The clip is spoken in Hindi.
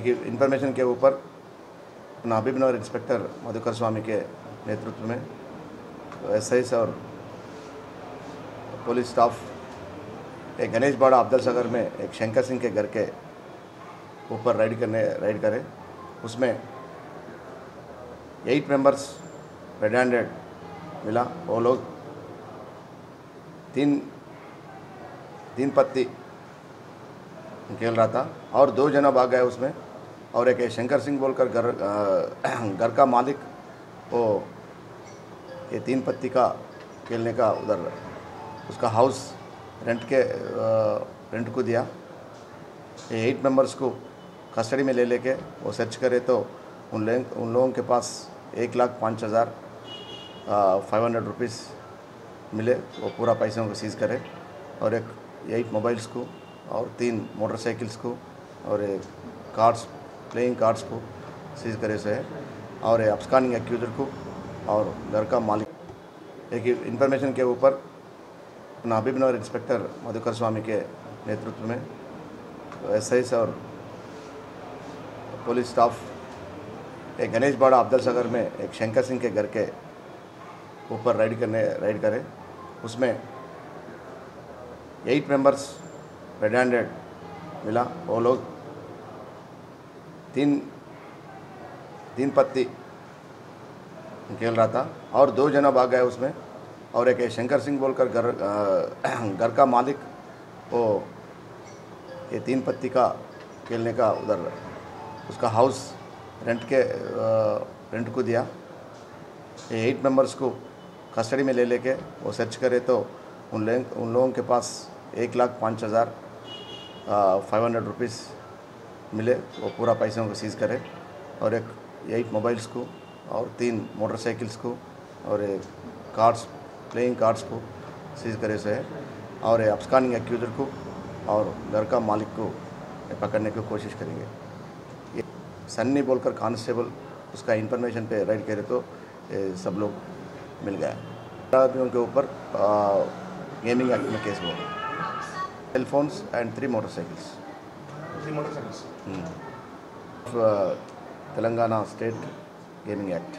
एक इन्फॉर्मेशन के ऊपर अपना हबीबनगर इंस्पेक्टर मधुकर स्वामी के नेतृत्व में एसआईस और पुलिस स्टाफ एक गणेश बाड़ा अब्दुल सागर में एक शंकर सिंह के घर के ऊपर राइड करे। उसमें 8 मेंबर्स रेड हैंडेड मिला। वो लोग तीन पत्ती खेल रहा था और 2 जना भाग गए उसमें। और एक शंकर सिंह बोलकर घर का मालिक वो ये 3 पत्ती का खेलने का उधर उसका हाउस रेंट को दिया। ये 8 मेंबर्स को कस्टडी में ले लेके वो सर्च करे तो उन लोगों के पास 1,05,500 रुपीज़ मिले। वो पूरा पैसों को सीज़ करे और एक 8 मोबाइल्स को और 3 मोटरसाइकिल्स को और एक प्लेइंग कार्ड्स को सीज़ करे से और अब्सकॉन्डिंग एक्यूजर को और घर का मालिक। एक इन्फॉर्मेशन के ऊपर अपना हबीबनगर इंस्पेक्टर मधुकर स्वामी के नेतृत्व में एसआईस और पुलिस स्टाफ एक गणेश बाड़ा अब्दुल सागर में एक शंकर सिंह के घर के ऊपर राइड करे। उसमें 8 मेंबर्स रेड हैंडेड मिला। वो लोग तीन पत्ती खेल रहा था और 2 जना भाग गए उसमें। और एक शंकर सिंह बोलकर घर का मालिक वो ये 3 पत्ती का खेलने का उधर उसका हाउस रेंट को दिया। ये 8 मेंबर्स को कस्टडी में ले लेके वो सर्च करे तो उन लोगों के पास 1,05,500 रुपीज़ मिले। वो पूरा पैसों को सीज़ करे और एक 8 मोबाइल्स को और 3 मोटरसाइकिल्स को और एक प्लेइंग कार्ड्स को सीज़ करे से और अब्सकॉन्डिंग एक्यूजर को और घर का मालिक को पकड़ने की कोशिश करेंगे। ये सन्नी बोलकर कांस्टेबल उसका इन्फॉर्मेशन पे राइड करे तो सब लोग मिल गया। आदमियों के ऊपर गेमिंग एक्ट में केस हुआ। Cell phones and 3 motorcycles. Telangana state gaming act.